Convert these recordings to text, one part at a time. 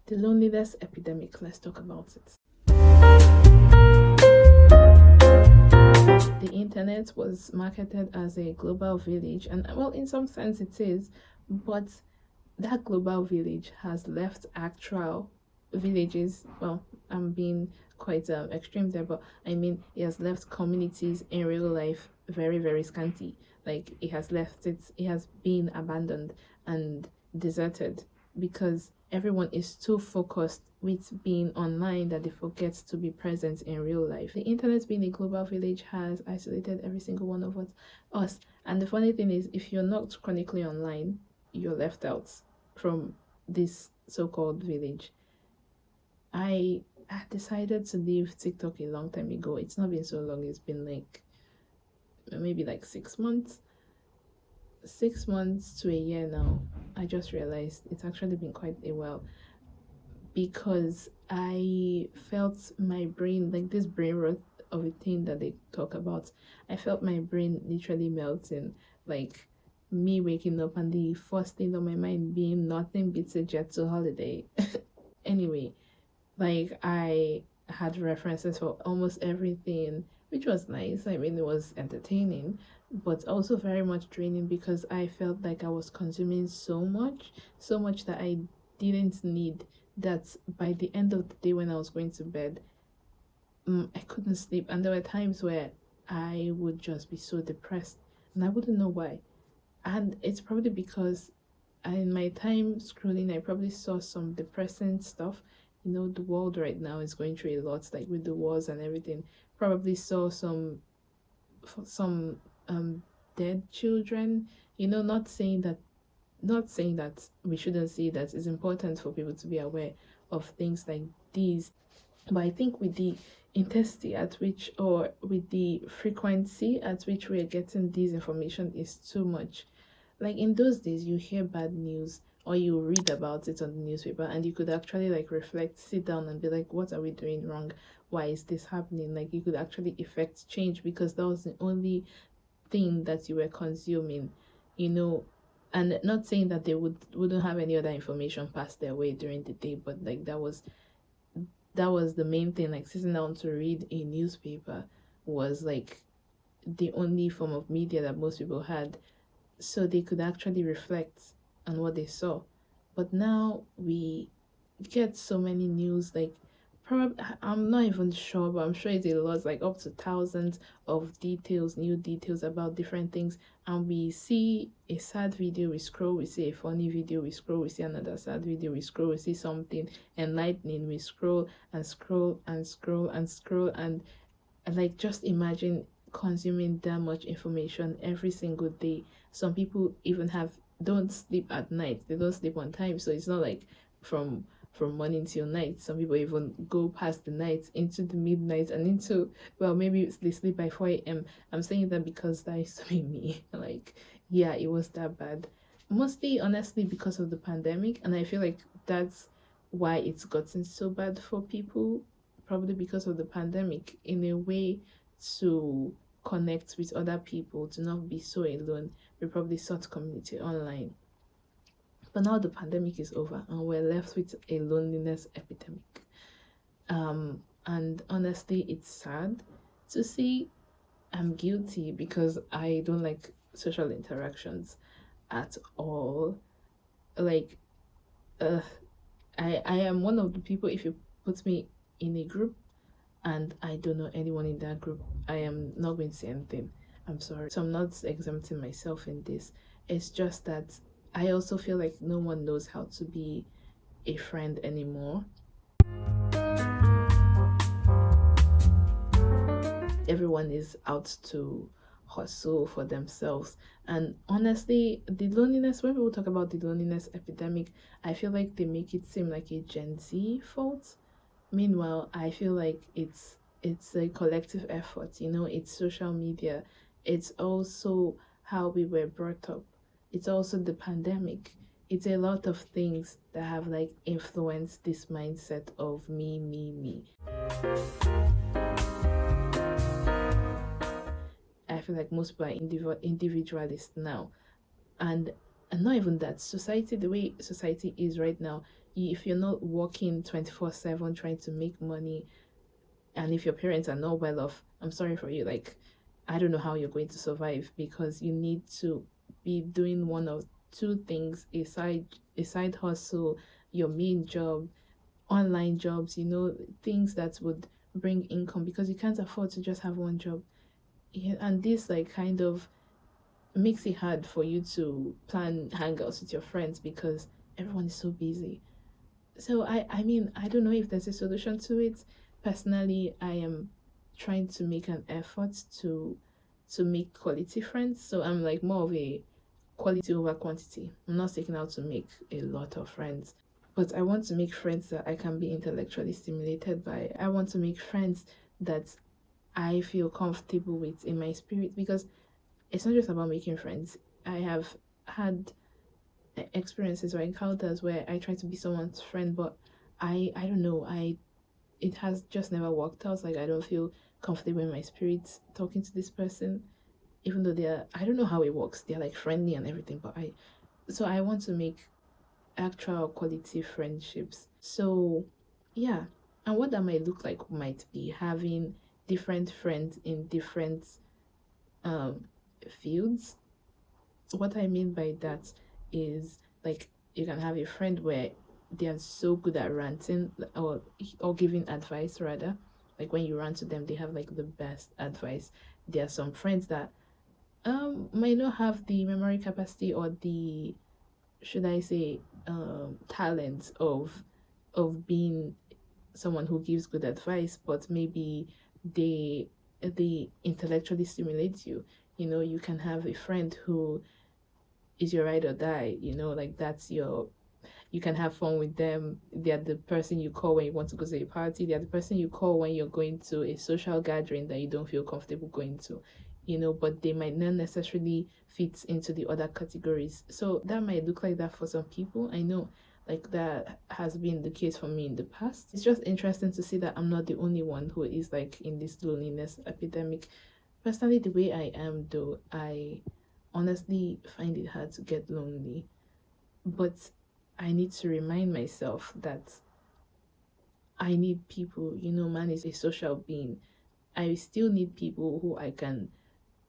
The loneliness epidemic, let's talk about it. The internet was marketed as a global village, and well, in some sense it is, but that global village has left actual villages. Well, I'm being quite extreme there, but I mean, it has left communities in real life very, very scanty. Like, it has been abandoned and deserted because everyone is too focused with being online that they forget to be present in real life. The internet being a global village has isolated every single one of us. And the funny thing is, if you're not chronically online, you're left out from this so-called village. I decided to leave TikTok a long time ago. It's not been so long. It's been like maybe like 6 months. 6 months to a year now. I just realized it's actually been quite a while because I felt my brain, like this brain rot of a thing that they talk about. I felt my brain literally melting, like me waking up and the first thing on my mind being nothing beats a jet to holiday. Anyway, like I had references for almost everything, which was nice. I mean, it was entertaining, but also very much draining because I felt like I was consuming so much that I didn't need. That by the end of the day when I was going to bed, I couldn't sleep, and there were times where I would just be so depressed, and I wouldn't know why. And it's probably because in my time scrolling, I probably saw some depressing stuff. You know, the world right now is going through a lot, like with the wars and everything. Probably saw some dead children. You know, not saying that we shouldn't see that. It's important for people to be aware of things like these, but I think with the intensity at which, or with the frequency at which we are getting this information is too much. Like in those days, you hear bad news or you read about it on the newspaper, and you could actually like reflect, sit down and be like, what are we doing wrong? Why is this happening? Like you could actually effect change because that was the only thing that you were consuming, you know. And not saying that they wouldn't have any other information passed their way during the day, but like that was the main thing. Like sitting down to read a newspaper was like the only form of media that most people had, so they could actually reflect on what they saw. But now we get so many news, like probably, I'm not even sure, but I'm sure it's a lot, like up to thousands of details, new details about different things. And we see a sad video, we scroll, we see a funny video, we scroll, we see another sad video, we scroll, we see something enlightening, we scroll and scroll and scroll and scroll. And like, just imagine consuming that much information every single day. Some people even don't sleep at night, they don't sleep on time, so it's not like from morning till night. Some people even go past the night into the midnight and into, well, maybe they sleep by 4 a.m. I'm saying that because that used to be me. Like, yeah, it was that bad. Mostly, honestly, because of the pandemic, and I feel like that's why it's gotten so bad for people, probably because of the pandemic, in a way to connect with other people, to not be so alone. We probably sought community online. But now the pandemic is over and we're left with a loneliness epidemic. And honestly, it's sad to see. I'm guilty because I don't like social interactions at all. Like, I am one of the people, if you put me in a group and I don't know anyone in that group, I am not going to say anything. I'm sorry. So I'm not exempting myself in this. It's just that I also feel like no one knows how to be a friend anymore. Everyone is out to hustle for themselves. And honestly, the loneliness, when people talk about the loneliness epidemic, I feel like they make it seem like a Gen Z fault. Meanwhile, I feel like it's a collective effort, you know, it's social media. It's also how we were brought up. It's also the pandemic. It's a lot of things that have like influenced this mindset of me, me, me. I feel like most people are individualists now, and And not even that, society, the way society is right now, if you're not working 24/7 trying to make money, and if your parents are not well off, I'm sorry for you. Like, I don't know how you're going to survive, because you need to be doing one of two things: a side hustle, your main job, online jobs, things that would bring income, because you can't afford to just have one job. Yeah, and this like kind of makes it hard for you to plan hangouts with your friends because everyone is so busy. So I mean, I don't know if there's a solution to it. Personally, I am trying to make an effort to make quality friends. So I'm like more of a quality over quantity. I'm not seeking out to make a lot of friends, but I want to make friends that I can be intellectually stimulated by. I want to make friends that I feel comfortable with in my spirit, because it's not just about making friends. I have had experiences or encounters where I try to be someone's friend, but I don't know, it has just never worked out. Like, I don't feel comfortable in my spirit talking to this person, even though they're, I don't know how it works. They're like friendly and everything, but I want to make actual quality friendships. So yeah, and what that might look like might be having different friends in different um fields. What I mean by that is, like, you can have a friend where they are so good at ranting, or giving advice rather. Like, when you rant to them, they have like the best advice. There are some friends that might not have the memory capacity, or the, should I say, talent of being someone who gives good advice, but maybe they intellectually stimulate you. You can have a friend who is your ride or die, like, that's your, you can have fun with them. They're the person you call when you want to go to a party. They're the person you call when you're going to a social gathering that you don't feel comfortable going to, but they might not necessarily fit into the other categories. So that might look like that for some people. I know, like, that has been the case for me in the past. It's just interesting to see that I'm not the only one who is like in this loneliness epidemic. Personally, the way I am, though, I honestly find it hard to get lonely, but I need to remind myself that I need people. Man is a social being. I still need people who I can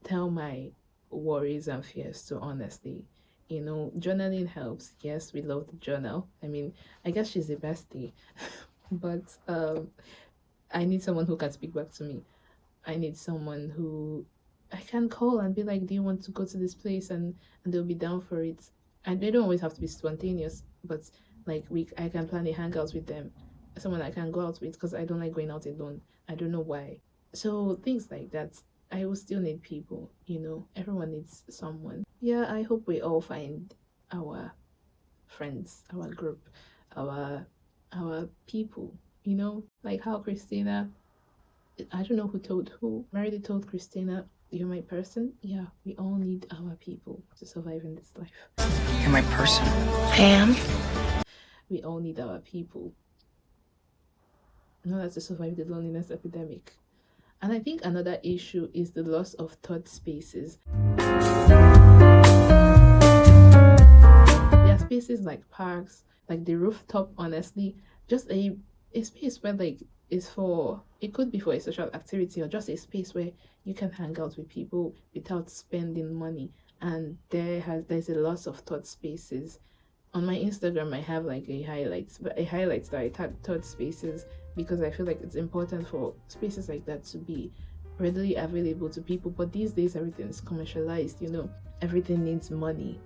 tell my worries and fears to, honestly. Journaling helps. Yes, we love the journal. I mean, I guess she's the bestie, but I need someone who can speak back to me. I need someone who I can call and be like, "Do you want to go to this place?" and they'll be down for it. And they don't always have to be spontaneous, but like, I can plan a hangout with them. Someone I can go out with, because I don't like going out alone. I don't know why. So things like that. I will still need people. Everyone needs someone. Yeah, I hope we all find our friends, our group, our people. Like how Christina, I don't know who told who. Merida told Christina, "You're my person." Yeah, we all need our people to survive in this life. You're my person. I am. We all need our people. In order to survive the loneliness epidemic. And I think another issue is the loss of thought spaces. There are spaces like parks, like the rooftop, honestly, just a space where, like, it could be for a social activity, or just a space where you can hang out with people without spending money. And there's a loss of thought spaces. On my Instagram, I have like a highlights that I tag thought spaces, because I feel like it's important for spaces like that to be readily available to people. But these days, everything is commercialized. Everything needs money,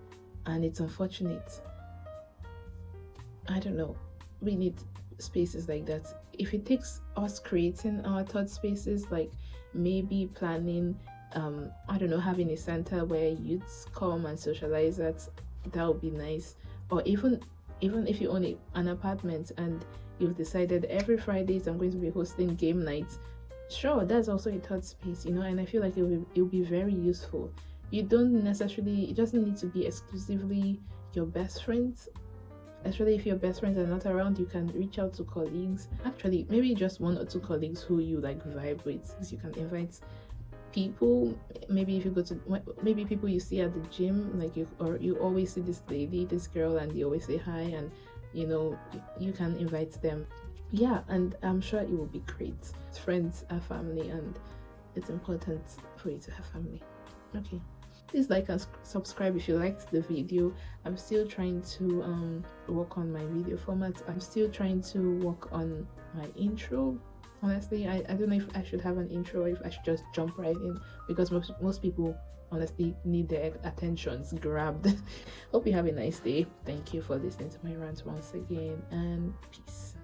and it's unfortunate. I don't know. We need spaces like that. If it takes us creating our thought spaces, like maybe planning, I don't know, having a center where youths come and socialize, that would be nice. Or even if you own an apartment and you've decided every Fridays I'm going to be hosting game nights, sure, that's also a thought space, and I feel like it'll be very useful. It doesn't need to be exclusively your best friends. Especially if your best friends are not around, you can reach out to colleagues. Actually, maybe just one or two colleagues who you like vibe with, because you can invite people. Maybe if you go to, maybe people you see at the gym, like you always see this lady, this girl, and you always say hi, and you can invite them. Yeah, and I'm sure it will be great. Friends are family, and it's important for you to have family. Okay, please like and subscribe if you liked the video. I'm still trying to work on my video format. I'm still trying to work on my intro. Honestly, I don't know if I should have an intro or if I should just jump right in, because most people honestly need their attentions grabbed. Hope you have a nice day. Thank you for listening to my rant once again, and peace.